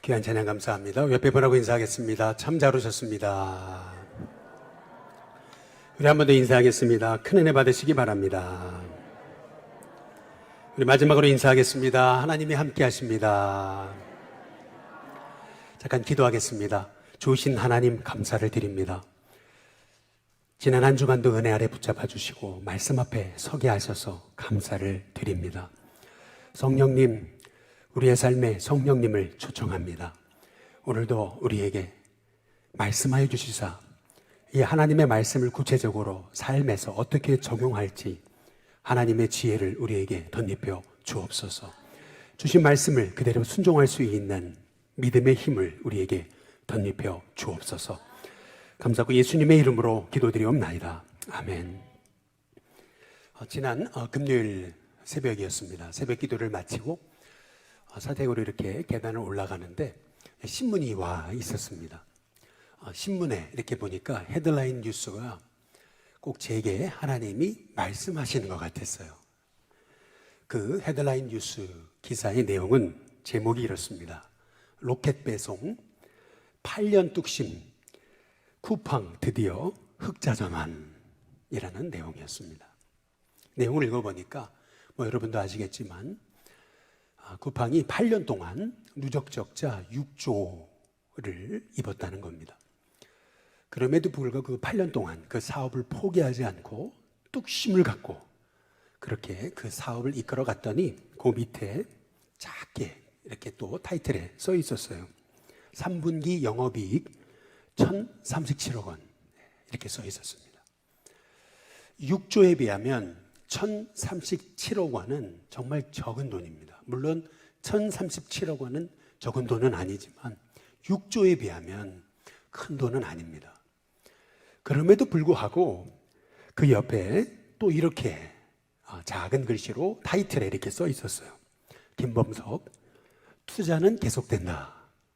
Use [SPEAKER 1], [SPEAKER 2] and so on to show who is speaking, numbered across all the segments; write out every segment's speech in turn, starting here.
[SPEAKER 1] 귀한 찬양 감사합니다. 옆에 분하고 인사하겠습니다. 참 잘 오셨습니다. 우리 한 번 더 인사하겠습니다. 큰 은혜 받으시기 바랍니다. 우리 마지막으로 인사하겠습니다. 하나님이 함께 하십니다. 잠깐 기도하겠습니다. 좋으신 하나님 감사를 드립니다. 지난 한 주간도 은혜 아래 붙잡아 주시고 말씀 앞에 서게 하셔서 감사를 드립니다. 성령님, 우리의 삶에 성령님을 초청합니다. 오늘도 우리에게 말씀하여 주시사 이 하나님의 말씀을 구체적으로 삶에서 어떻게 적용할지 하나님의 지혜를 우리에게 덧입혀 주옵소서. 주신 말씀을 그대로 순종할 수 있는 믿음의 힘을 우리에게 덧입혀 주옵소서. 감사하고 예수님의 이름으로 기도드리옵나이다. 아멘. 지난 금요일 새벽이었습니다. 새벽 기도를 마치고 사택으로 이렇게 계단을 올라가는데 신문이 와 있었습니다. 신문에 이렇게 보니까 헤드라인 뉴스가 꼭 제게 하나님이 말씀하시는 것 같았어요. 그 헤드라인 뉴스 기사의 내용은 제목이 이렇습니다. 로켓 배송 8년 뚝심 쿠팡 드디어 흑자 전환이라는 내용이었습니다. 내용을 읽어보니까 여러분도 아시겠지만 쿠팡이 8년 동안 누적 적자 6조를 입었다는 겁니다. 그럼에도 불구하고 그 8년 동안 그 사업을 포기하지 않고 뚝심을 갖고 그렇게 그 사업을 이끌어 갔더니 그 밑에 작게 이렇게 또 타이틀에 써 있었어요. 3분기 영업이익 1,037억 원 이렇게 써 있었습니다. 6조에 비하면 1,037억 원은 정말 적은 돈입니다. 물론 1,037억 원은 적은 돈은 아니지만 6조에 비하면 큰 돈은 아닙니다. 그럼에도 불구하고 그 옆에 또 이렇게 작은 글씨로 타이틀에 이렇게 써 있었어요. 김범석, 투자는 계속된다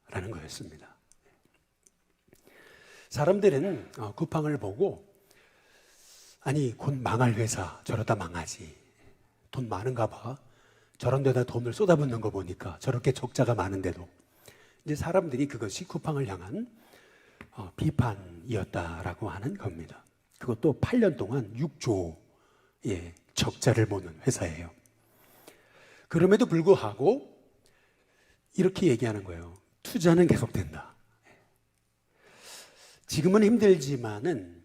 [SPEAKER 1] 라는 거였습니다. 사람들은 쿠팡을 보고 아니 곧 망할 회사 저러다 망하지, 돈 많은가 봐, 저런 데다 돈을 쏟아붓는 거 보니까 저렇게 적자가 많은데도, 이제 사람들이 그것이 쿠팡을 향한 비판이었다라고 하는 겁니다. 그것도 8년 동안 6조의 적자를 보는 회사예요. 그럼에도 불구하고 이렇게 얘기하는 거예요. 투자는 계속된다. 지금은 힘들지만은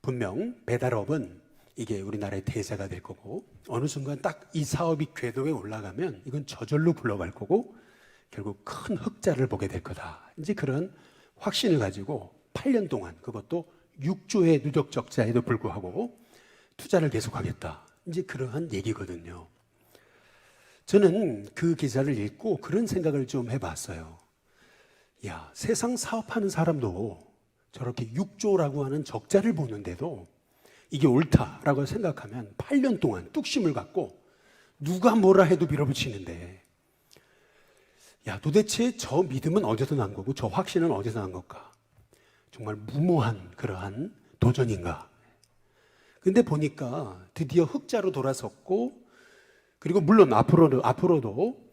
[SPEAKER 1] 분명 배달업은 이게 우리나라의 대세가 될 거고 어느 순간 딱 이 사업이 궤도에 올라가면 이건 저절로 굴러갈 거고 결국 큰 흑자를 보게 될 거다. 이제 그런 확신을 가지고 8년 동안, 그것도 6조의 누적 적자에도 불구하고 투자를 계속하겠다. 이제 그러한 얘기거든요. 저는 그 기사를 읽고 그런 생각을 좀 해봤어요. 야, 세상 사업하는 사람도 저렇게 6조라고 하는 적자를 보는데도 이게 옳다라고 생각하면 8년 동안 뚝심을 갖고 누가 뭐라 해도 밀어붙이는데, 야, 도대체 저 믿음은 어디서 난 거고 저 확신은 어디서 난 걸까? 정말 무모한 그러한 도전인가? 근데 보니까 드디어 흑자로 돌아섰고, 그리고 물론 앞으로도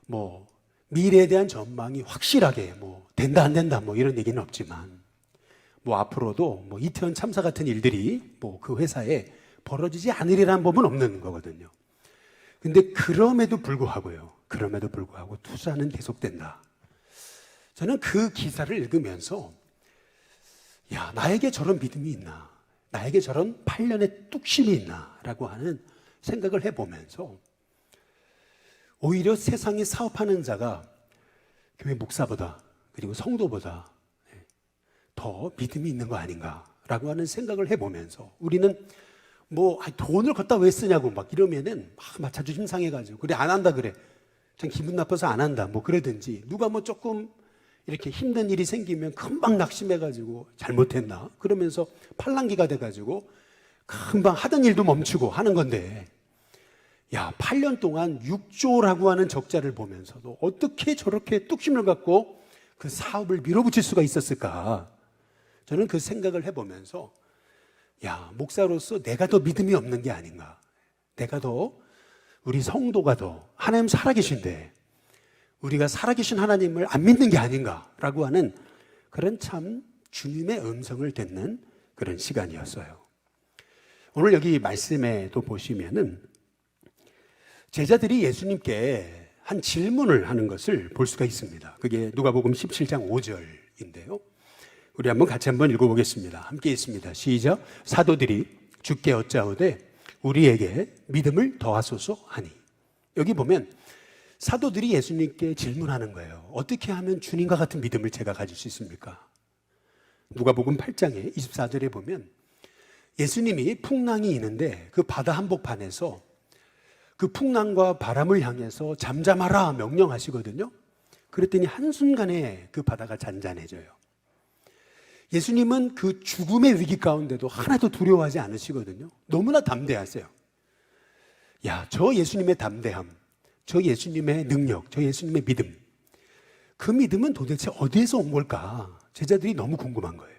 [SPEAKER 1] 뭐 미래에 대한 전망이 확실하게 뭐 된다 안 된다 뭐 이런 얘기는 없지만 뭐 앞으로도 뭐 이태원 참사 같은 일들이 뭐 그 회사에 벌어지지 않으리라는 법은 없는 거거든요. 근데 그럼에도 불구하고 투자는 계속된다. 저는 그 기사를 읽으면서 야, 나에게 저런 믿음이 있나? 나에게 저런 8년의 뚝심이 있나? 라고 하는 생각을 해보면서 오히려 세상에 사업하는 자가 교회 목사보다 그리고 성도보다 더 믿음이 있는 거 아닌가라고 하는 생각을 해보면서 우리는 뭐 돈을 걷다 왜 쓰냐고 막 이러면은 막 자존심 상해가지고 그래 안 한다 그래, 참 기분 나빠서 안 한다 뭐 그러든지, 누가 뭐 조금 이렇게 힘든 일이 생기면 금방 낙심해가지고 잘못했나 그러면서 팔랑귀가 돼가지고 금방 하던 일도 멈추고 하는 건데, 야, 8년 동안 6조라고 하는 적자를 보면서도 어떻게 저렇게 뚝심을 갖고 그 사업을 밀어붙일 수가 있었을까? 저는 그 생각을 해보면서 야, 목사로서 내가 더 믿음이 없는 게 아닌가, 내가 더, 우리 성도가 더 하나님 살아계신데 우리가 살아계신 하나님을 안 믿는 게 아닌가라고 하는 그런 참 주님의 음성을 듣는 그런 시간이었어요. 오늘 여기 말씀에도 보시면은 제자들이 예수님께 한 질문을 하는 것을 볼 수가 있습니다. 그게 누가복음 17장 5절인데요. 우리 같이 한번 읽어보겠습니다. 함께 있습니다. 시작. 사도들이 주께 여짜오되 우리에게 믿음을 더하소서 하니. 여기 보면 사도들이 예수님께 질문하는 거예요. 어떻게 하면 주님과 같은 믿음을 제가 가질 수 있습니까? 누가복음 8장에 24절에 보면 예수님이 풍랑이 있는데 그 바다 한복판에서 그 풍랑과 바람을 향해서 잠잠하라 명령하시거든요. 그랬더니 한순간에 그 바다가 잔잔해져요. 예수님은 그 죽음의 위기 가운데도 하나도 두려워하지 않으시거든요. 너무나 담대하세요. 야, 저 예수님의 담대함, 저 예수님의 능력, 저 예수님의 믿음, 그 믿음은 도대체 어디에서 온 걸까? 제자들이 너무 궁금한 거예요.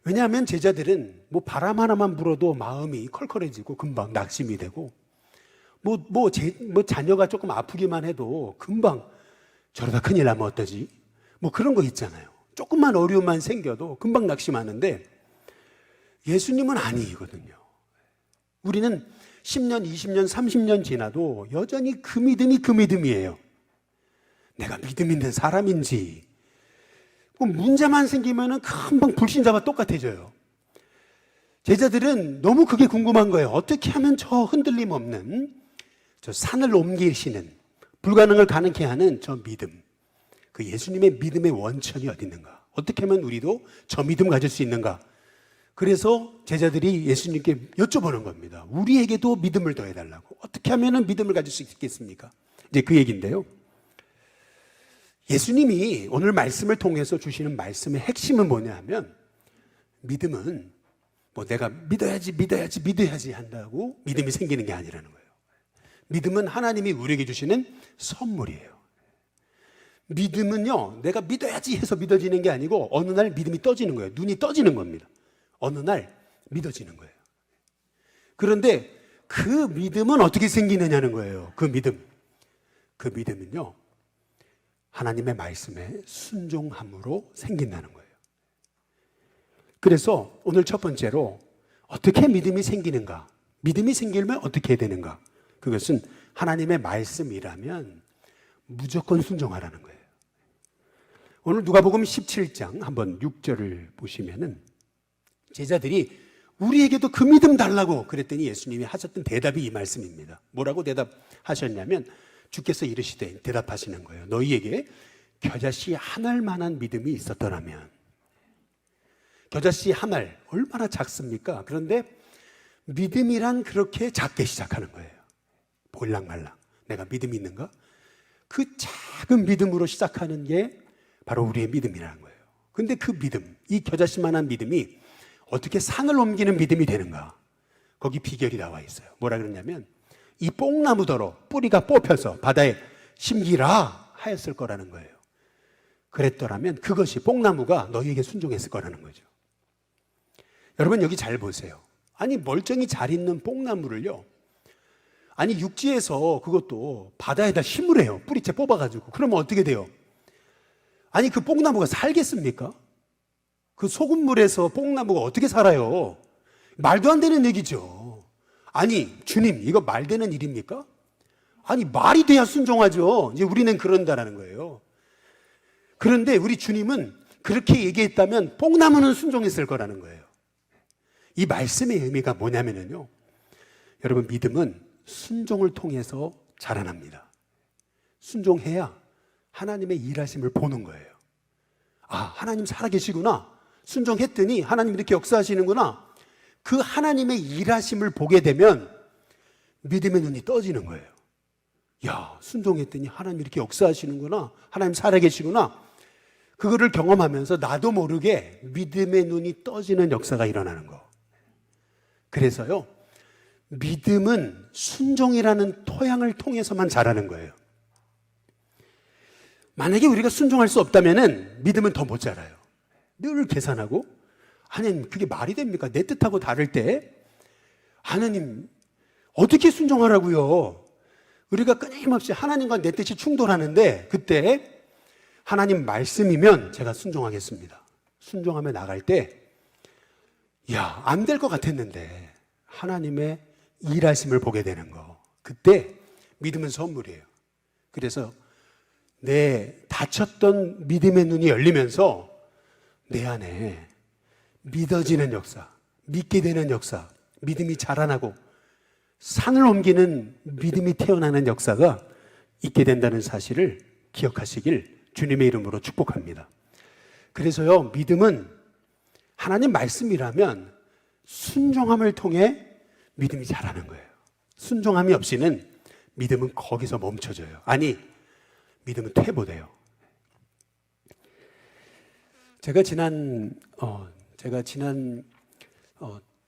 [SPEAKER 1] 왜냐하면 제자들은 바람 하나만 불어도 마음이 컬컬해지고 금방 낙심이 되고 자녀가 조금 아프기만 해도 금방 저러다 큰일 나면 어떠지? 그런 거 있잖아요. 조금만 어려움만 생겨도 금방 낙심하는데 예수님은 아니거든요. 우리는 10년, 20년, 30년 지나도 여전히 그 믿음이 그 믿음이에요. 내가 믿음 있는 사람인지 문제만 생기면 금방 불신자와 똑같아져요. 제자들은 너무 그게 궁금한 거예요. 어떻게 하면 저 흔들림 없는 저 산을 옮기시는 불가능을 가능케 하는 저 믿음, 그 예수님의 믿음의 원천이 어디 있는가? 어떻게 하면 우리도 저 믿음 가질 수 있는가? 그래서 제자들이 예수님께 여쭤보는 겁니다. 우리에게도 믿음을 더해달라고. 어떻게 하면 믿음을 가질 수 있겠습니까? 이제 그 얘기인데요. 예수님이 오늘 말씀을 통해서 주시는 말씀의 핵심은 뭐냐 하면 믿음은 내가 믿어야지 한다고 믿음이 생기는 게 아니라는 거예요. 믿음은 하나님이 우리에게 주시는 선물이에요. 믿음은요, 내가 믿어야지 해서 믿어지는 게 아니고 어느 날 믿음이 떠지는 거예요. 눈이 떠지는 겁니다. 어느 날 믿어지는 거예요. 그런데 그 믿음은 어떻게 생기느냐는 거예요. 그 믿음은요, 하나님의 말씀에 순종함으로 생긴다는 거예요. 그래서 오늘 첫 번째로 어떻게 믿음이 생기는가? 믿음이 생기려면 어떻게 해야 되는가? 그것은 하나님의 말씀이라면 무조건 순종하라는 거예요. 오늘 누가복음 17장 한번 6절을 보시면은 제자들이 우리에게도 그 믿음 달라고 그랬더니 예수님이 하셨던 대답이 이 말씀입니다. 뭐라고 대답하셨냐면 주께서 이르시되 대답하시는 거예요. 너희에게 겨자씨 한 알만한 믿음이 있었더라면. 겨자씨 한 알 얼마나 작습니까? 그런데 믿음이란 그렇게 작게 시작하는 거예요. 볼랑말랑 내가 믿음이 있는가? 그 작은 믿음으로 시작하는 게 바로 우리의 믿음이라는 거예요. 근데 그 믿음, 이 겨자씨만한 믿음이 어떻게 산을 옮기는 믿음이 되는가? 거기 비결이 나와 있어요. 뭐라 그러냐면 이 뽕나무더러 뿌리가 뽑혀서 바다에 심기라 하였을 거라는 거예요. 그랬더라면 그것이 뽕나무가 너희에게 순종했을 거라는 거죠. 여러분 여기 잘 보세요. 아니 멀쩡히 잘 있는 뽕나무를요, 아니 육지에서 그것도 바다에다 심으래요. 뿌리채 뽑아가지고. 그러면 어떻게 돼요? 아니 그 뽕나무가 살겠습니까? 그 소금물에서 뽕나무가 어떻게 살아요? 말도 안 되는 얘기죠. 아니 주님 이거 말 되는 일입니까? 아니 말이 돼야 순종하죠. 이제 우리는 그런다라는 거예요. 그런데 우리 주님은 그렇게 얘기했다면 뽕나무는 순종했을 거라는 거예요. 이 말씀의 의미가 뭐냐면요, 여러분 믿음은 순종을 통해서 자라납니다. 순종해야 하나님의 일하심을 보는 거예요. 아, 하나님 살아계시구나. 순종했더니 하나님 이렇게 역사하시는구나. 그 하나님의 일하심을 보게 되면 믿음의 눈이 떠지는 거예요. 야, 순종했더니 하나님 이렇게 역사하시는구나. 하나님 살아계시구나. 그거를 경험하면서 나도 모르게 믿음의 눈이 떠지는 역사가 일어나는 거. 그래서요, 믿음은 순종이라는 토양을 통해서만 자라는 거예요. 만약에 우리가 순종할 수 없다면 믿음은 더 못 자라요. 늘 계산하고, 하나님 그게 말이 됩니까? 내 뜻하고 다를 때 하나님 어떻게 순종하라고요? 우리가 끊임없이 하나님과 내 뜻이 충돌하는데 그때 하나님 말씀이면 제가 순종하겠습니다. 순종하며 나갈 때 안 될 것 같았는데 하나님의 일하심을 보게 되는 거. 그때 믿음은 선물이에요. 그래서 내 닫혔던 믿음의 눈이 열리면서 내 안에 믿어지는 역사, 믿게 되는 역사, 믿음이 자라나고 산을 옮기는 믿음이 태어나는 역사가 있게 된다는 사실을 기억하시길 주님의 이름으로 축복합니다. 그래서요, 믿음은 하나님 말씀이라면 순종함을 통해 믿음이 자라는 거예요. 순종함이 없이는 믿음은 거기서 멈춰져요. 아니, 믿음은 퇴보돼요. 제가 지난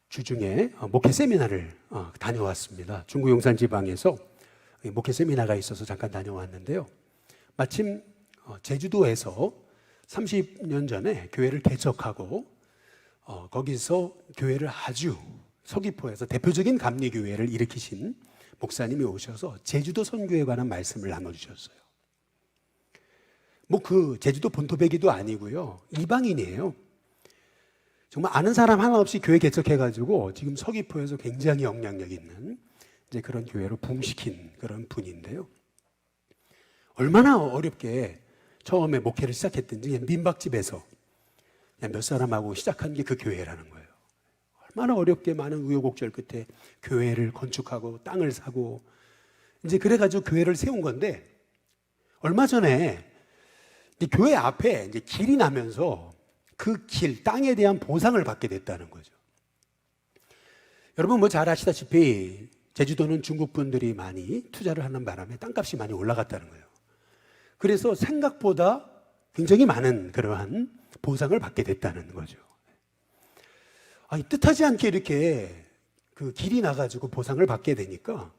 [SPEAKER 1] 주 중에 목회 세미나를 다녀왔습니다. 중구 용산 지방에서 목회 세미나가 있어서 잠깐 다녀왔는데요. 마침 제주도에서 30년 전에 교회를 개척하고 거기서 교회를 아주 서귀포에서 대표적인 감리교회를 일으키신 목사님이 오셔서 제주도 선교에 관한 말씀을 나눠주셨어요. 그 제주도 본토배기도 아니고요, 이방인이에요. 정말 아는 사람 하나 없이 교회 개척해가지고 지금 서귀포에서 굉장히 영향력 있는 이제 그런 교회로 부흥시킨 그런 분인데요. 얼마나 어렵게 처음에 목회를 시작했든지 그냥 민박집에서 그냥 몇 사람하고 시작한 게 그 교회라는 거예요. 얼마나 어렵게 많은 우여곡절 끝에 교회를 건축하고 땅을 사고 이제 그래가지고 교회를 세운 건데, 얼마 전에 이제 교회 앞에 이제 길이 나면서 그 길, 땅에 대한 보상을 받게 됐다는 거죠. 여러분 잘 아시다시피 제주도는 중국 분들이 많이 투자를 하는 바람에 땅값이 많이 올라갔다는 거예요. 그래서 생각보다 굉장히 많은 그러한 보상을 받게 됐다는 거죠. 뜻하지 않게 이렇게 그 길이 나가지고 보상을 받게 되니까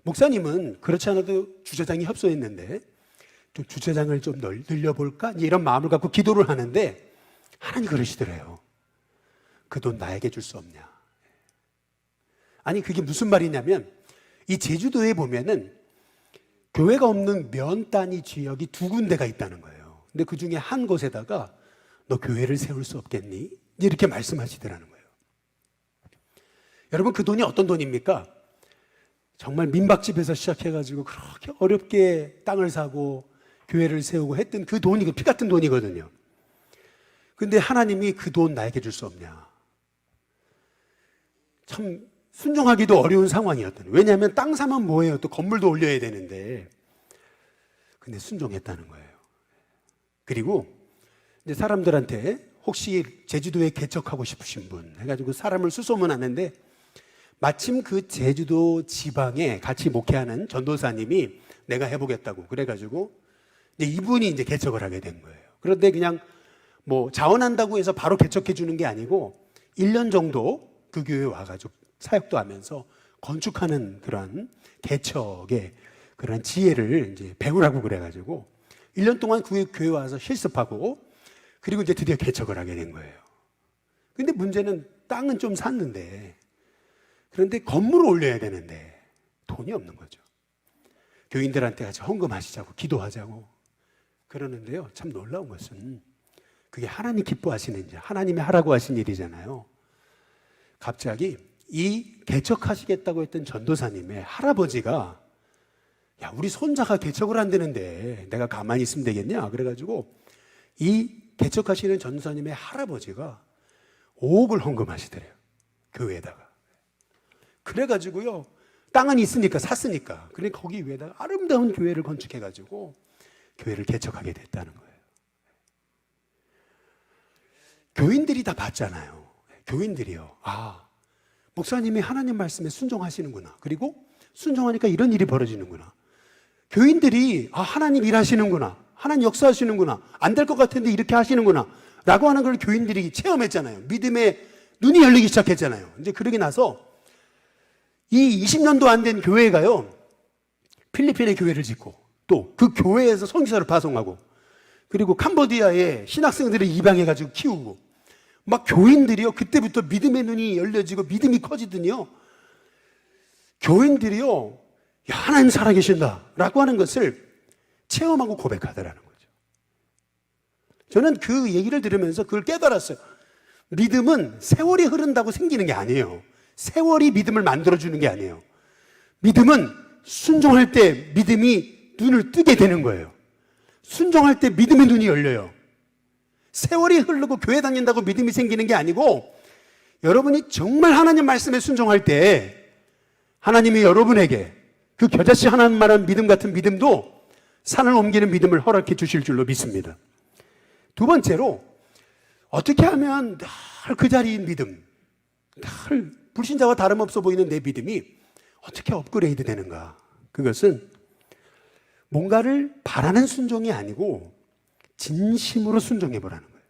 [SPEAKER 1] 목사님은 그렇지 않아도 주차장이 협소했는데 좀 주차장을 좀 늘려볼까? 이런 마음을 갖고 기도를 하는데 하나님 그러시더래요. 그 돈 나에게 줄 수 없냐. 아니 그게 무슨 말이냐면 이 제주도에 보면은 교회가 없는 면 단위 지역이 2군데가 있다는 거예요. 근데 그 중에 한 곳에다가 너 교회를 세울 수 없겠니? 이렇게 말씀하시더라는 거예요. 여러분 그 돈이 어떤 돈입니까? 정말 민박집에서 시작해가지고 그렇게 어렵게 땅을 사고 교회를 세우고 했던 그 돈이 피 같은 돈이거든요. 근데 하나님이 그 돈 나에게 줄 수 없냐. 참 순종하기도 어려운 상황이었던. 왜냐하면 땅 사면 뭐예요? 또 건물도 올려야 되는데. 근데 순종했다는 거예요. 그리고 이제 사람들한테 혹시 제주도에 개척하고 싶으신 분 해가지고 사람을 수소문하는데 마침 그 제주도 지방에 같이 목회하는 전도사님이 내가 해보겠다고 그래가지고 이제 이분이 이제 개척을 하게 된 거예요. 그런데 그냥 자원한다고 해서 바로 개척해 주는 게 아니고 1년 정도 그 교회에 와가지고 사역도 하면서 건축하는 그런 개척의 그런 지혜를 이제 배우라고 그래가지고 1년 동안 그 교회에 와서 실습하고 그리고 이제 드디어 개척을 하게 된 거예요. 근데 문제는 땅은 좀 샀는데 그런데 건물을 올려야 되는데 돈이 없는 거죠. 교인들한테 같이 헌금하시자고 기도하자고 그러는데요. 참 놀라운 것은 그게 하나님 기뻐하시는 일, 하나님이 하라고 하신 일이잖아요. 갑자기 이 개척하시겠다고 했던 전도사님의 할아버지가 야 우리 손자가 개척을 한다는데 내가 가만히 있으면 되겠냐 그래가지고 이 개척하시는 전도사님의 할아버지가 5억을 헌금하시더래요. 교회에다가. 그래가지고요 땅은 있으니까 샀으니까 그래 거기 위에다가 아름다운 교회를 건축해가지고 교회를 개척하게 됐다는 거예요. 교인들이 다 봤잖아요. 교인들이요. 목사님이 하나님 말씀에 순종하시는구나. 그리고 순종하니까 이런 일이 벌어지는구나. 교인들이 하나님 일하시는구나. 하나님 역사하시는구나. 안 될 것 같은데 이렇게 하시는구나. 라고 하는 걸 교인들이 체험했잖아요. 믿음의 눈이 열리기 시작했잖아요. 이제 그러고 나서 이 20년도 안 된 교회가요. 필리핀에 교회를 짓고 또 그 교회에서 선교사를 파송하고 그리고 캄보디아에 신학생들을 입양해가지고 키우고 막 교인들이요. 그때부터 믿음의 눈이 열려지고 믿음이 커지더니요. 교인들이요. 야, 하나님 살아계신다 라고 하는 것을 체험하고 고백하더라는 거죠. 저는 그 얘기를 들으면서 그걸 깨달았어요. 믿음은 세월이 흐른다고 생기는 게 아니에요. 세월이 믿음을 만들어주는 게 아니에요. 믿음은 순종할 때 믿음이 눈을 뜨게 되는 거예요. 순종할 때 믿음의 눈이 열려요. 세월이 흐르고 교회 다닌다고 믿음이 생기는 게 아니고, 여러분이 정말 하나님 말씀에 순종할 때 하나님이 여러분에게 그 겨자씨 하나님만한 믿음 같은 믿음도 산을 옮기는 믿음을 허락해 주실 줄로 믿습니다. 두 번째로, 어떻게 하면 늘 그 자리인 믿음, 늘 불신자와 다름없어 보이는 내 믿음이 어떻게 업그레이드 되는가? 그것은 뭔가를 바라는 순종이 아니고 진심으로 순종해 보라는 거예요.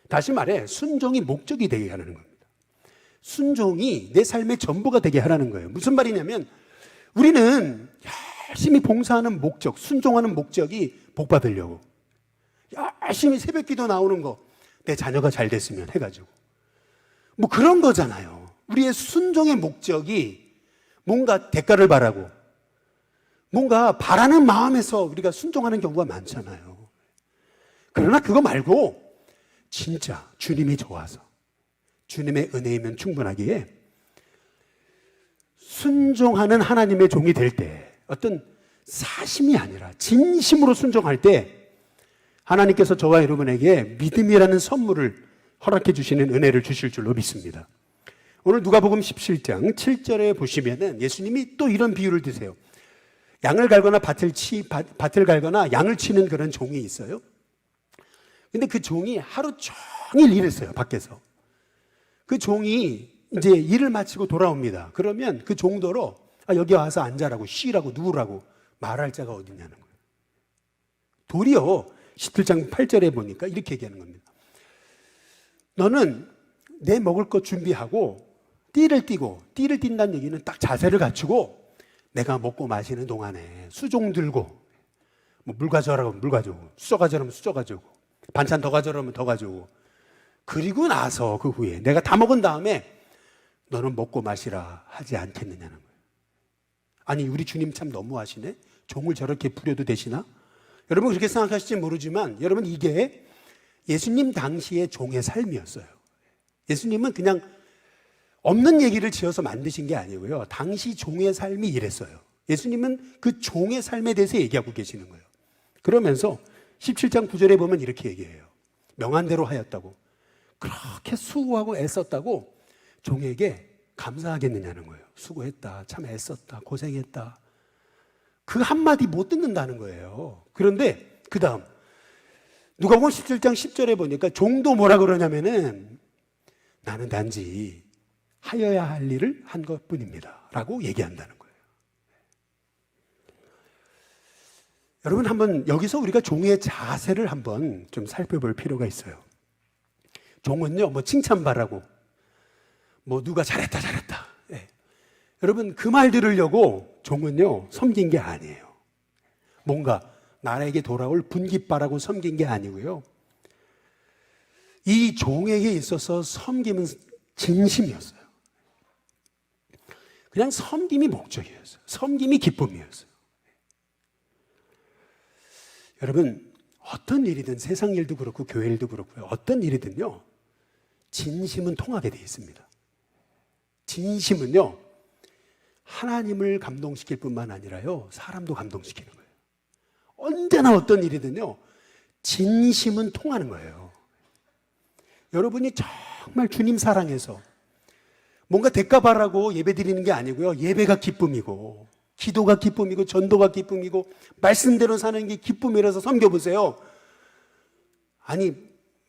[SPEAKER 1] 다시 말해, 순종이 목적이 되게 하라는 겁니다. 순종이 내 삶의 전부가 되게 하라는 거예요. 무슨 말이냐면, 우리는 열심히 봉사하는 목적, 순종하는 목적이 복 받으려고, 열심히 새벽 기도 나오는 거, 내 자녀가 잘 됐으면 해가지고, 뭐 그런 거잖아요. 우리의 순종의 목적이 뭔가 대가를 바라고, 뭔가 바라는 마음에서 우리가 순종하는 경우가 많잖아요. 그러나 그거 말고 진짜 주님이 좋아서, 주님의 은혜이면 충분하기에 순종하는 하나님의 종이 될 때, 어떤 사심이 아니라 진심으로 순종할 때 하나님께서 저와 여러분에게 믿음이라는 선물을 허락해 주시는 은혜를 주실 줄로 믿습니다. 오늘 누가복음 17장 7절에 보시면은 예수님이 또 이런 비유를 드세요. 양을 갈거나 밭을 갈거나 양을 치는 그런 종이 있어요. 근데 그 종이 하루 종일 일했어요, 밖에서. 그 종이 이제 일을 마치고 돌아옵니다. 그러면 그 종도로 여기 와서 앉아라고, 쉬라고, 누우라고 말할 자가 어딨냐는 거예요. 도리어 17장 8절에 보니까 이렇게 얘기하는 겁니다. 너는 내 먹을 것 준비하고 띠를 띈다는 얘기는 딱 자세를 갖추고 내가 먹고 마시는 동안에 수종 들고, 뭐 물 가져오라고 물 가져오고, 수저 가져오면 수저 가져오고, 반찬 더 가져오면 더 가져오고, 그리고 나서 그 후에 내가 다 먹은 다음에 너는 먹고 마시라 하지 않겠느냐는 거예요. 아니, 우리 주님 참 너무하시네. 종을 저렇게 부려도 되시나? 여러분 그렇게 생각하실지 모르지만, 여러분 이게 예수님 당시의 종의 삶이었어요. 예수님은 그냥 없는 얘기를 지어서 만드신 게 아니고요, 당시 종의 삶이 이랬어요. 예수님은 그 종의 삶에 대해서 얘기하고 계시는 거예요. 그러면서 17장 9절에 보면 이렇게 얘기해요. 명한 대로 하였다고, 그렇게 수고하고 애썼다고 종에게 감사하겠느냐는 거예요. 수고했다, 참 애썼다, 고생했다, 그 한마디 못 듣는다는 거예요. 그런데 그 다음 누가복음 17장 10절에 보니까 종도 뭐라 그러냐면은, 나는 단지 하여야 할 일을 한 것뿐입니다 라고 얘기한다는 거예요. 여러분, 한번 여기서 우리가 종의 자세를 한번 좀 살펴볼 필요가 있어요. 종은요, 뭐 칭찬바라고, 뭐 누가 잘했다 예. 여러분, 그 말 들으려고 종은요 섬긴 게 아니에요. 뭔가 나에게 돌아올 분깃바라고 섬긴 게 아니고요, 이 종에게 있어서 섬김은 진심이었어요. 그냥 섬김이 목적이었어요. 섬김이 기쁨이었어요. 여러분, 어떤 일이든, 세상 일도 그렇고 교회 일도 그렇고요, 어떤 일이든요 진심은 통하게 되어 있습니다. 진심은요 하나님을 감동시킬 뿐만 아니라요 사람도 감동시키는 거예요. 언제나 어떤 일이든요 진심은 통하는 거예요. 여러분이 정말 주님 사랑해서 뭔가 대가 바라고 예배 드리는 게 아니고요, 예배가 기쁨이고, 기도가 기쁨이고, 전도가 기쁨이고, 말씀대로 사는 게 기쁨이라서 섬겨보세요. 아니,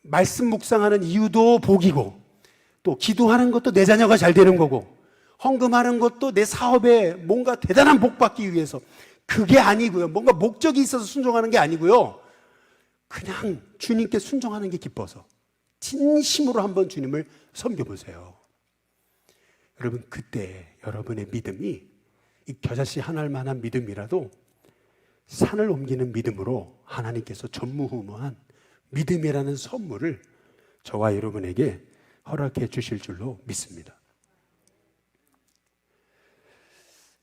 [SPEAKER 1] 말씀 묵상하는 이유도 복이고, 또 기도하는 것도 내 자녀가 잘 되는 거고, 헌금하는 것도 내 사업에 뭔가 대단한 복 받기 위해서, 그게 아니고요, 뭔가 목적이 있어서 순종하는 게 아니고요, 그냥 주님께 순종하는 게 기뻐서 진심으로 한번 주님을 섬겨보세요. 여러분, 그때 여러분의 믿음이 이 겨자씨 하나만한 믿음이라도 산을 옮기는 믿음으로 하나님께서 전무후무한 믿음이라는 선물을 저와 여러분에게 허락해 주실 줄로 믿습니다.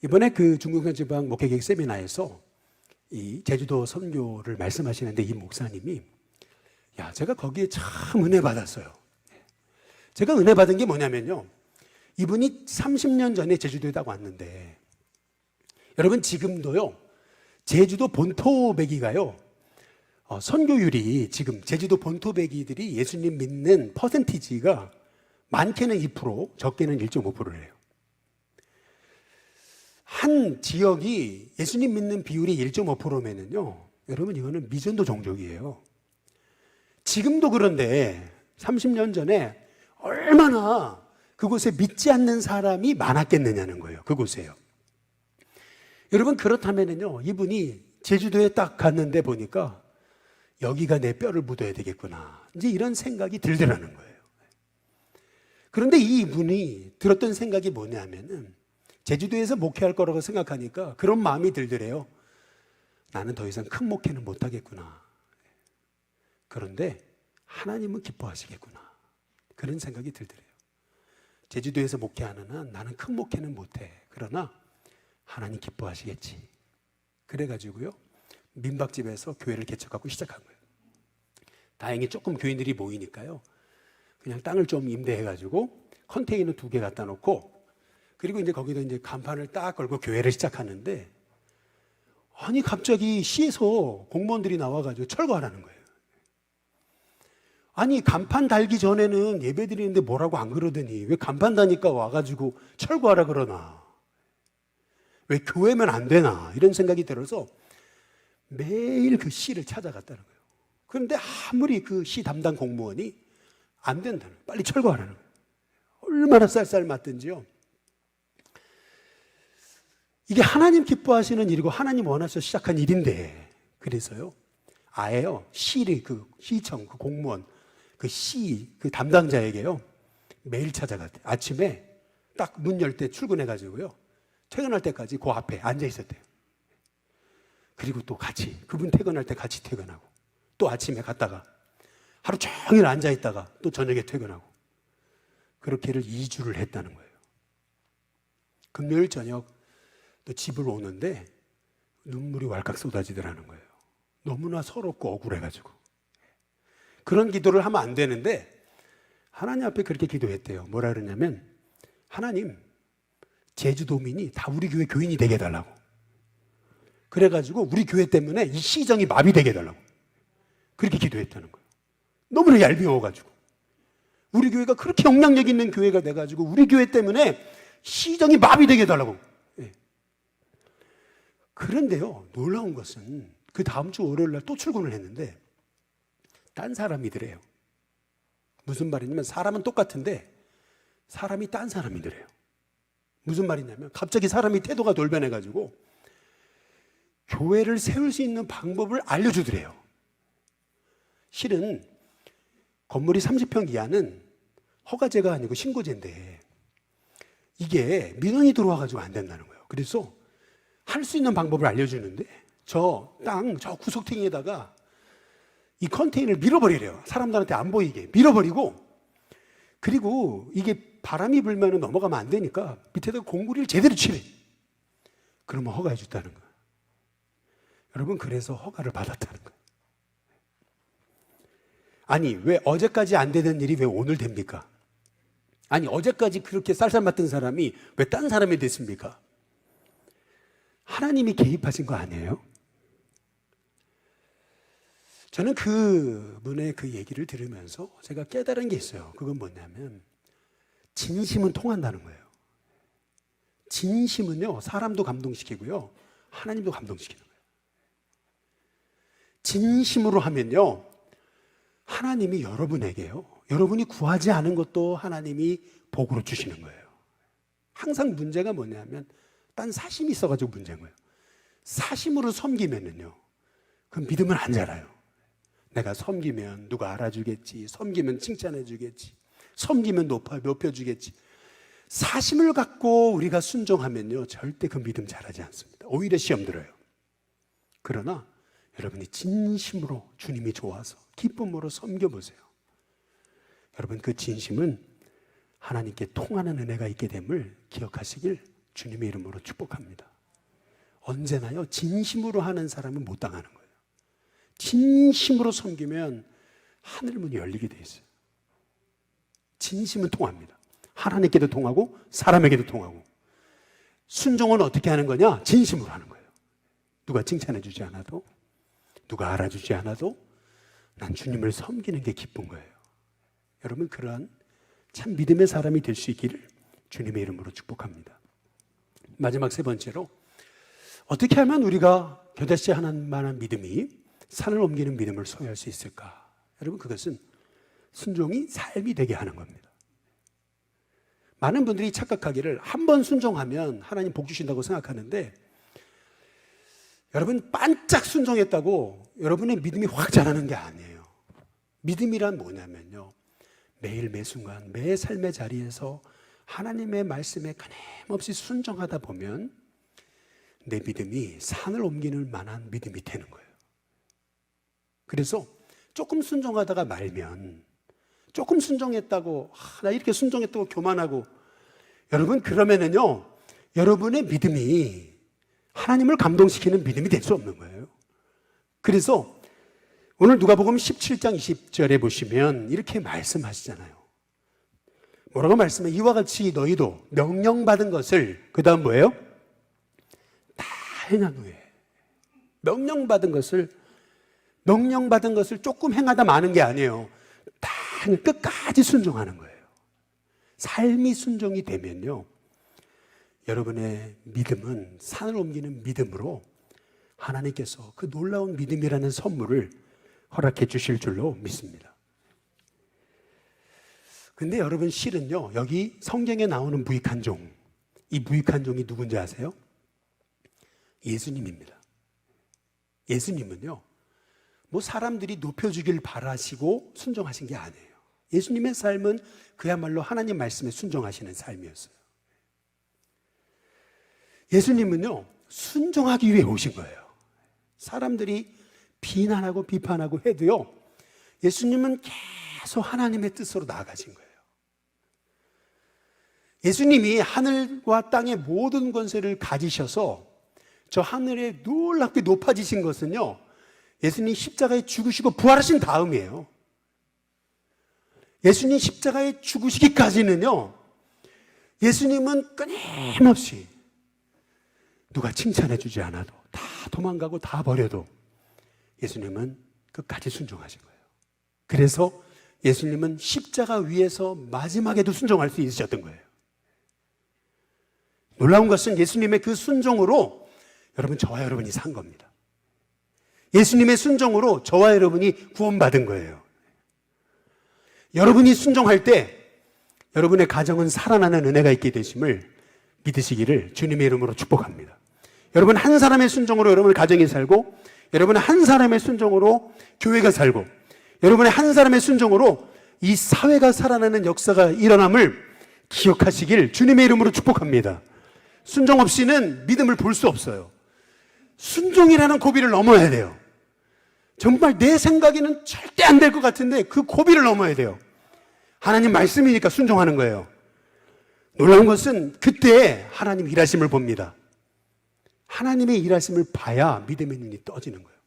[SPEAKER 1] 이번에 그 중국현 지방 목회계획 세미나에서 이 제주도 선교를 말씀하시는데 이 목사님이 제가 거기에 참 은혜 받았어요. 제가 은혜 받은 게 뭐냐면요, 이분이 30년 전에 제주도에 딱 왔는데, 여러분 지금도요 제주도 본토배기가요 선교율이 지금 제주도 본토배기들이 예수님 믿는 퍼센티지가 많게는 2%, 적게는 1.5%래요. 한 지역이 예수님 믿는 비율이 1.5%면은요, 여러분 이거는 미전도 종족이에요. 지금도 그런데 30년 전에 얼마나 그곳에 믿지 않는 사람이 많았겠느냐는 거예요. 그곳에요. 여러분 그렇다면은요, 이분이 제주도에 딱 갔는데 보니까 여기가 내 뼈를 묻어야 되겠구나, 이제 이런 생각이 들더라는 거예요. 그런데 이분이 들었던 생각이 뭐냐면은 제주도에서 목회할 거라고 생각하니까 그런 마음이 들더래요. 나는 더 이상 큰 목회는 못하겠구나. 그런데 하나님은 기뻐하시겠구나, 그런 생각이 들더래요. 제주도에서 목회하는 한 나는 큰 목회는 못해. 그러나 하나님 기뻐하시겠지. 그래가지고요 민박집에서 교회를 개척하고 시작한 거예요. 다행히 조금 교인들이 모이니까요 그냥 땅을 좀 임대해가지고 컨테이너 2개 갖다 놓고, 그리고 이제 거기다 이제 간판을 딱 걸고 교회를 시작하는데, 아니 갑자기 시에서 공무원들이 나와가지고 철거하라는 거예요. 아니 간판 달기 전에는 예배 드리는데 뭐라고 안 그러더니 왜 간판 다니까 와가지고 철거하라 그러나, 왜 교회면 안 되나, 이런 생각이 들어서 매일 그 시를 찾아갔다는 거예요. 그런데 아무리 그 시 담당 공무원이 안 된다는 거예요. 빨리 철거하라는 거예요. 얼마나 쌀쌀 맞든지요. 이게 하나님 기뻐하시는 일이고 하나님 원하셔서 시작한 일인데, 그래서요 아예요 시리 그 시청 그 공무원 그 시 그 담당자에게요 매일 찾아갔대요. 아침에 딱 문 열 때 출근해가지고요 퇴근할 때까지 그 앞에 앉아 있었대요. 그리고 또 같이 그분 퇴근할 때 같이 퇴근하고, 또 아침에 갔다가 하루 종일 앉아 있다가 또 저녁에 퇴근하고, 그렇게를 2주를 했다는 거예요. 금요일 저녁 또 집을 오는데 눈물이 왈칵 쏟아지더라는 거예요. 너무나 서럽고 억울해가지고. 그런 기도를 하면 안 되는데 하나님 앞에 그렇게 기도했대요. 뭐라 그러냐면, 하나님 제주도민이 다 우리 교회 교인이 되게 해달라고. 그래가지고 우리 교회 때문에 이 시정이 마비되게 해달라고 그렇게 기도했다는 거예요. 너무나 얄미워가지고. 우리 교회가 그렇게 영향력 있는 교회가 돼가지고 우리 교회 때문에 시정이 마비되게 해달라고. 예. 그런데요 놀라운 것은 그 다음 주 월요일 날 또 출근을 했는데 딴 사람이더래요. 무슨 말이냐면 사람은 똑같은데 사람이 딴 사람이더래요. 무슨 말이냐면 갑자기 사람이 태도가 돌변해가지고 교회를 세울 수 있는 방법을 알려주더래요. 실은 건물이 30평 이하는 허가제가 아니고 신고제인데 이게 민원이 들어와가지고 안 된다는 거예요. 그래서 할 수 있는 방법을 알려주는데 저 구석탱이에다가 이 컨테이너를 밀어버리래요. 사람들한테 안 보이게 밀어버리고, 그리고 이게 바람이 불면 넘어가면 안 되니까 밑에다가 공구리를 제대로 치래. 그러면 허가해 줬다는 거예요. 여러분 그래서 허가를 받았다는 거예요. 아니 왜 어제까지 안 되던 일이 왜 오늘 됩니까? 아니 어제까지 그렇게 쌀쌀 맞던 사람이 왜 딴 사람이 됐습니까? 하나님이 개입하신 거 아니에요? 저는 그분의 그 얘기를 들으면서 제가 깨달은 게 있어요. 그건 뭐냐면 진심은 통한다는 거예요. 진심은요 사람도 감동시키고요 하나님도 감동시키는 거예요. 진심으로 하면요 하나님이 여러분에게요 여러분이 구하지 않은 것도 하나님이 복으로 주시는 거예요. 항상 문제가 뭐냐면 딴 사심이 있어가지고 문제인 거예요. 사심으로 섬기면은요 그 믿음은 안 자라요. 내가 섬기면 누가 알아주겠지, 섬기면 칭찬해주겠지, 섬기면 높여주겠지. 사심을 갖고 우리가 순종하면요 절대 그 믿음 자라지 않습니다. 오히려 시험 들어요. 그러나 여러분이 진심으로 주님이 좋아서 기쁨으로 섬겨보세요. 여러분 그 진심은 하나님께 통하는 은혜가 있게 됨을 기억하시길 주님의 이름으로 축복합니다. 언제나요, 진심으로 하는 사람은 못 당하는 거예요. 진심으로 섬기면 하늘문이 열리게 돼 있어요. 진심은 통합니다. 하나님께도 통하고 사람에게도 통하고. 순종은 어떻게 하는 거냐? 진심으로 하는 거예요. 누가 칭찬해 주지 않아도, 누가 알아주지 않아도 난 주님을 섬기는 게 기쁜 거예요. 여러분, 그러한 참 믿음의 사람이 될 수 있기를 주님의 이름으로 축복합니다. 마지막 세 번째로, 어떻게 하면 우리가 겨자씨 하나만한 믿음이 산을 옮기는 믿음을 소유할 수 있을까? 여러분, 그것은 순종이 삶이 되게 하는 겁니다. 많은 분들이 착각하기를 한 번 순종하면 하나님 복 주신다고 생각하는데, 여러분, 반짝 순종했다고 여러분의 믿음이 확 자라는 게 아니에요. 믿음이란 뭐냐면요, 매일 매 순간 매 삶의 자리에서 하나님의 말씀에 끊임없이 순종하다 보면 내 믿음이 산을 옮기는 만한 믿음이 되는 거예요. 그래서 조금 순종하다가 말면, 조금 순종했다고, 나 이렇게 순종했다고 교만하고, 여러분, 그러면은요, 여러분의 믿음이 하나님을 감동시키는 믿음이 될 수 없는 거예요. 그래서 오늘 누가복음 17장 20절에 보시면 이렇게 말씀하시잖아요. 뭐라고 말씀해? 이와 같이 너희도 명령받은 것을, 그 다음 뭐예요? 다 행한 후에. 명령받은 것을 조금 행하다 마는 게 아니에요. 다 끝까지 순종하는 거예요. 삶이 순종이 되면요, 여러분의 믿음은 산을 옮기는 믿음으로 하나님께서 그 놀라운 믿음이라는 선물을 허락해 주실 줄로 믿습니다. 근데 여러분, 실은요, 여기 성경에 나오는 무익한 종, 이 무익한 종이 누군지 아세요? 예수님입니다. 예수님은요, 뭐 사람들이 높여주길 바라시고 순종하신 게 아니에요. 예수님의 삶은 그야말로 하나님 말씀에 순종하시는 삶이었어요. 예수님은요, 순종하기 위해 오신 거예요. 사람들이 비난하고 비판하고 해도요, 예수님은 계속 하나님의 뜻으로 나아가신 거예요. 예수님이 하늘과 땅의 모든 권세를 가지셔서 저 하늘에 놀랍게 높아지신 것은요, 예수님 십자가에 죽으시고 부활하신 다음이에요. 예수님 십자가에 죽으시기까지는요, 예수님은 끊임없이 누가 칭찬해 주지 않아도, 다 도망가고 다 버려도 예수님은 끝까지 순종하신 거예요. 그래서 예수님은 십자가 위에서 마지막에도 순종할 수 있으셨던 거예요. 놀라운 것은 예수님의 그 순종으로 여러분, 저와 여러분이 산 겁니다. 예수님의 순종으로 저와 여러분이 구원받은 거예요. 여러분이 순종할 때 여러분의 가정은 살아나는 은혜가 있게 되심을 믿으시기를 주님의 이름으로 축복합니다. 여러분 한 사람의 순종으로 여러분의 가정이 살고, 여러분의 한 사람의 순종으로 교회가 살고, 여러분의 한 사람의 순종으로 이 사회가 살아나는 역사가 일어남을 기억하시길 주님의 이름으로 축복합니다. 순종 없이는 믿음을 볼 수 없어요. 순종이라는 고비를 넘어야 돼요. 정말 내 생각에는 절대 안 될 것 같은데 그 고비를 넘어야 돼요. 하나님 말씀이니까 순종하는 거예요. 놀라운 것은 그때 하나님 일하심을 봅니다. 하나님의 일하심을 봐야 믿음의 눈이 떠지는 거예요.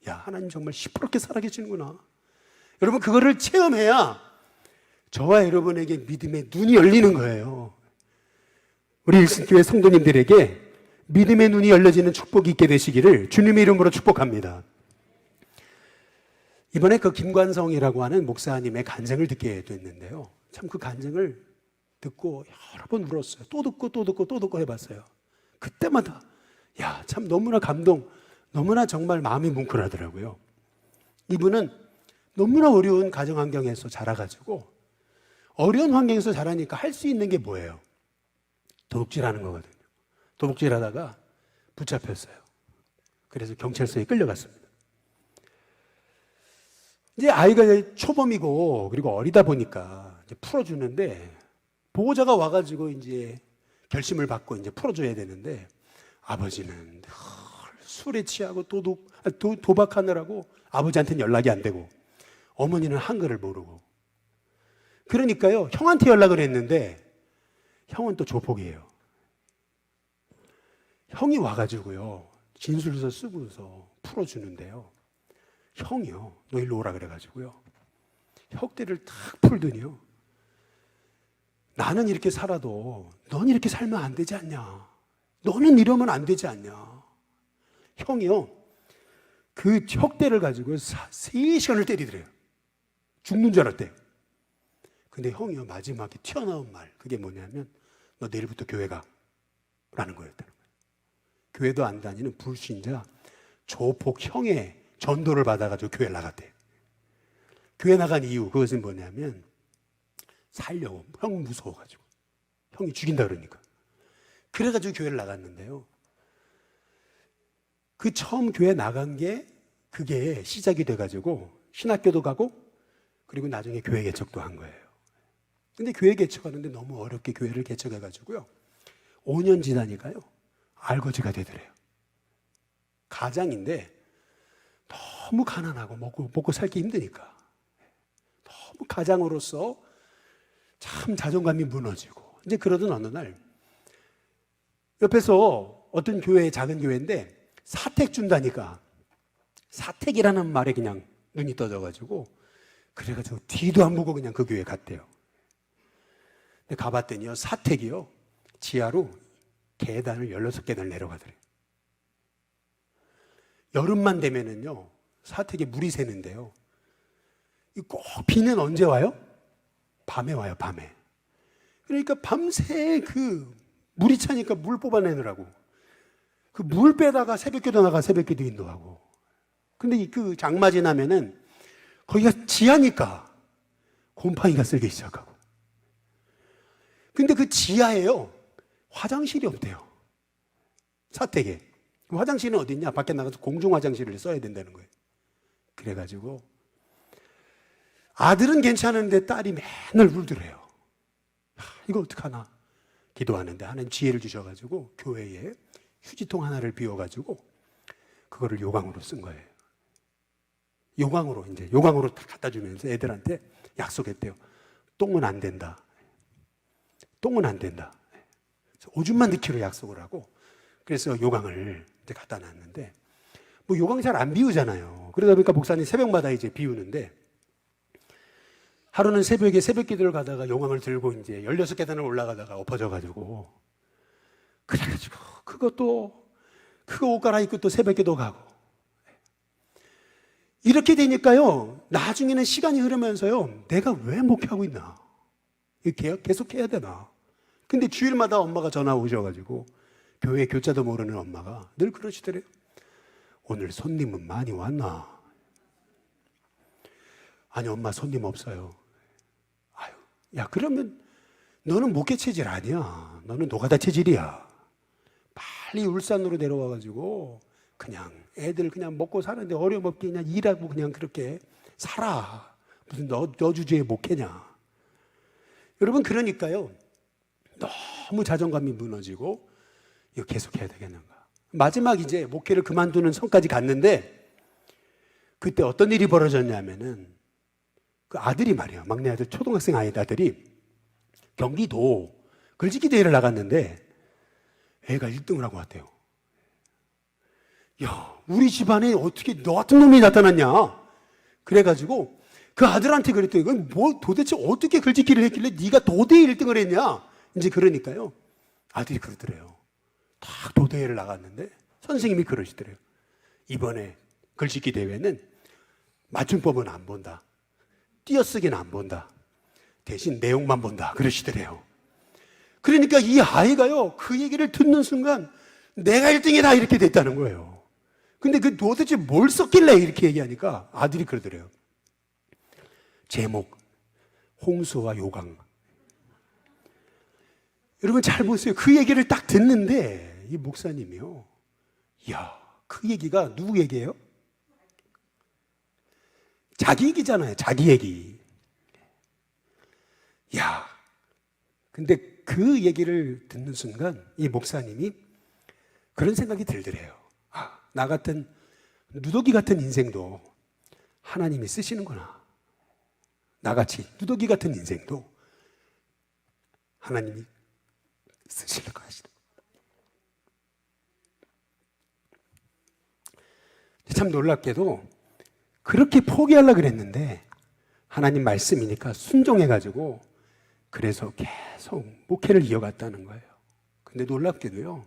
[SPEAKER 1] 야, 하나님 정말 시퍼렇게 살아계시는구나. 여러분, 그거를 체험해야 저와 여러분에게 믿음의 눈이 열리는 거예요. 우리 일신교회 성도님들에게 믿음의 눈이 열려지는 축복이 있게 되시기를 주님의 이름으로 축복합니다. 이번에 그 김관성이라고 하는 목사님의 간증을 듣게 됐는데요, 참 그 간증을 듣고 여러 번 울었어요. 또 듣고 해봤어요. 그때마다 야, 참 너무나 감동, 너무나 정말 마음이 뭉클하더라고요. 이분은 너무나 어려운 가정 환경에서 자라가지고, 어려운 환경에서 자라니까 할 수 있는 게 뭐예요? 도둑질하는 거거든요. 도둑질하다가 붙잡혔어요. 그래서 경찰서에 끌려갔습니다. 이제 아이가 초범이고 그리고 어리다 보니까 이제 풀어주는데, 보호자가 와가지고 이제 결심을 받고 이제 풀어줘야 되는데, 아버지는 술에 취하고 도박하느라고 아버지한테는 연락이 안 되고, 어머니는 한글을 모르고, 그러니까요 형한테 연락을 했는데 형은 또 조폭이에요. 형이 와가지고요, 진술서 쓰고서 풀어주는데요. 형이요, 너 일로 오라 그래가지고요, 혁대를 탁 풀더니요, 나는 이렇게 살아도 넌 이렇게 살면 안 되지 않냐, 너는 이러면 안 되지 않냐. 형이요, 그 혁대를 가지고 3시간을 때리더래요. 죽는 줄 알았대요. 근데 형이요, 마지막에 튀어나온 말, 그게 뭐냐면, 너 내일부터 교회 가 라는 거였다는 거예요. 교회도 안 다니는 불신자 조폭 형의 전도를 받아가지고 교회 나갔대요. 교회 나간 이유, 그것은 뭐냐면 살려고, 형 무서워가지고, 형이 죽인다 그러니까. 그래가지고 교회를 나갔는데요, 그 처음 교회 나간 게 그게 시작이 돼가지고 신학교도 가고, 그리고 나중에 교회 개척도 한 거예요. 근데 교회 개척하는데 너무 어렵게 교회를 개척해가지고요, 5년 지나니까요 알거지가 되더래요. 가장인데 너무 가난하고 먹고 살기 힘드니까, 너무 가장으로서 참 자존감이 무너지고, 이제 그러던 어느 날 옆에서 어떤 교회, 작은 교회인데 사택 준다니까, 사택이라는 말에 그냥 눈이 떠져가지고, 그래가지고 뒤도 안 보고 그냥 그 교회 갔대요. 근데 가봤더니요, 사택이요, 지하로 계단을 16계단을 내려가더래요. 여름만 되면은요, 사택에 물이 새는데요, 꼭 비는 언제 와요? 밤에 와요, 밤에. 그러니까 밤새 그 물이 차니까 물 뽑아내느라고 그 물 빼다가 새벽기도 나가 새벽기도 인도하고. 근데 그 장마 지나면은 거기가 지하니까 곰팡이가 쓸기 시작하고. 근데 그 지하에요, 화장실이 없대요. 사택에. 화장실은 어디 있냐? 밖에 나가서 공중 화장실을 써야 된다는 거예요. 그래가지고 아들은 괜찮은데 딸이 맨날 울더래요. 이거 어떡하나 기도하는데 하나님 지혜를 주셔가지고 교회에 휴지통 하나를 비워가지고 그거를 요강으로 쓴 거예요. 요강으로 다 갖다 주면서 애들한테 약속했대요. 똥은 안 된다. 똥은 안 된다. 오줌만 넣기로 약속을 하고, 그래서 요강을 이제 갖다 놨는데, 뭐 요강 잘 안 비우잖아요. 그러다 보니까 목사님 새벽마다 이제 비우는데, 하루는 새벽에 새벽 기도를 가다가 요강을 들고 이제 16계단을 올라가다가 엎어져가지고, 그래가지고 그거 옷 갈아입고 또 새벽 기도 가고. 이렇게 되니까요, 나중에는 시간이 흐르면서요, 내가 왜 목회하고 있나? 계속 해야 되나? 근데 주일마다 엄마가 전화 오셔가지고, 교회 교자도 모르는 엄마가 늘 그러시더래요. 오늘 손님은 많이 왔나? 아니, 엄마 손님 없어요. 아유, 야, 그러면 너는 목회 체질 아니야. 너는 노가다 체질이야. 빨리 울산으로 내려와가지고 그냥 애들 그냥 먹고 사는데 어려움없게 그냥 일하고 그냥 그렇게 살아. 무슨 너 주제에 목회냐. 여러분, 그러니까요, 너무 자존감이 무너지고 이거 계속해야 되겠는가. 마지막 이제 목회를 그만두는 선까지 갔는데, 그때 어떤 일이 벌어졌냐면은 그 아들이 말이에요, 막내 아들, 초등학생 아들이 경기도 글짓기 대회를 나갔는데 애가 1등을 하고 왔대요. 야, 우리 집안에 어떻게 너 같은 놈이 나타났냐? 그래가지고 그 아들한테 그랬더니, 뭐 도대체 어떻게 글짓기를 했길래 네가 도대회 1등을 했냐? 이제 그러니까요, 아들이 그러더래요. 딱 도대회를 나갔는데 선생님이 그러시더래요. 이번에 글짓기 대회는 맞춤법은 안 본다. 띄어쓰기는 안 본다. 대신 내용만 본다. 그러시더래요. 그러니까 이 아이가요, 그 얘기를 듣는 순간 내가 1등이다 이렇게 됐다는 거예요. 근데 그 도대체 뭘 썼길래 이렇게 얘기하니까 아들이 그러더래요. 제목, 홍수와 요강. 여러분 잘 보세요. 그 얘기를 딱 듣는데 이 목사님이요, 이야, 그 얘기가 누구 얘기예요? 자기 얘기잖아요. 자기 얘기. 야, 근데 그 얘기를 듣는 순간 이 목사님이 그런 생각이 들더래요. 아, 나 같은 누더기 같은 인생도 하나님이 쓰시는구나. 나같이 누더기 같은 인생도 하나님이 쓰시려고 하시는. 참 놀랍게도 그렇게 포기하려고 그랬는데 하나님 말씀이니까 순종해가지고 그래서 계속 목회를 이어갔다는 거예요. 근데 놀랍게도요,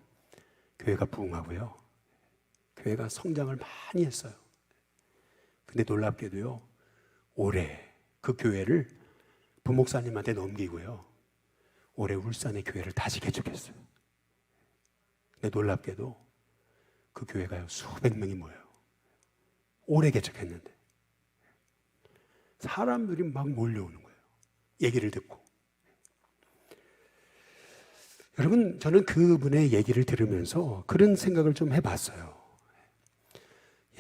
[SPEAKER 1] 교회가 부흥하고요, 교회가 성장을 많이 했어요. 근데 놀랍게도요, 올해 그 교회를 부목사님한테 넘기고요, 올해 울산의 교회를 다시 개척했어요. 근데 놀랍게도 그 교회가요, 수백 명이 모여요. 올해 개척했는데 사람들이 막 몰려오는 거예요. 얘기를 듣고. 여러분, 저는 그분의 얘기를 들으면서 그런 생각을 좀 해봤어요.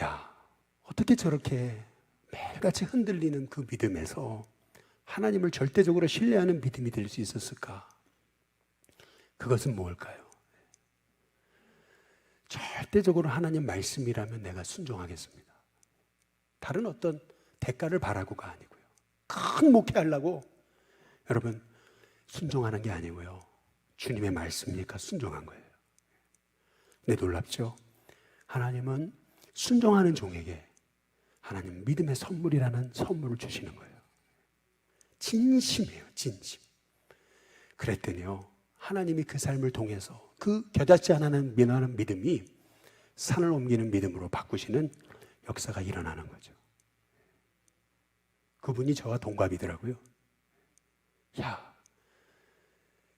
[SPEAKER 1] 야, 어떻게 저렇게 매일같이 흔들리는 그 믿음에서 하나님을 절대적으로 신뢰하는 믿음이 될 수 있었을까? 그것은 뭘까요? 절대적으로 하나님 말씀이라면 내가 순종하겠습니다. 다른 어떤 대가를 바라고가 아니고요. 큰 목회하려고 여러분 순종하는 게 아니고요. 주님의 말씀이니까 순종한 거예요. 근데 놀랍죠? 하나님은 순종하는 종에게 하나님 믿음의 선물이라는 선물을 주시는 거예요. 진심이에요, 진심. 그랬더니요, 하나님이 그 삶을 통해서 그 겨자씨 하나는 민하는 믿음이 산을 옮기는 믿음으로 바꾸시는 역사가 일어나는 거죠. 그분이 저와 동갑이더라고요. 야,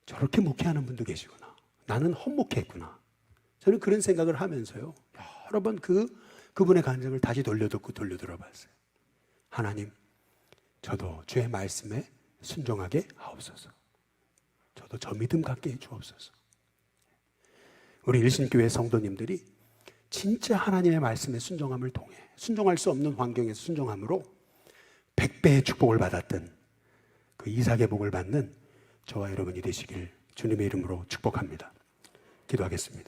[SPEAKER 1] 저렇게 목회하는 분도 계시구나. 나는 헛목회했구나. 저는 그런 생각을 하면서요, 여러 번 그분의 간증을 다시 돌려듣고 돌려들어봤어요. 하나님, 저도 주의 말씀에 순종하게 하옵소서. 저도 저 믿음 갖게 해주옵소서. 우리 일신교회 성도님들이 진짜 하나님의 말씀에 순종함을 통해 순종할 수 없는 환경에서 순종함으로 100배의 축복을 받았던 그 이삭의 복을 받는 저와 여러분이 되시길 주님의 이름으로 축복합니다. 기도하겠습니다.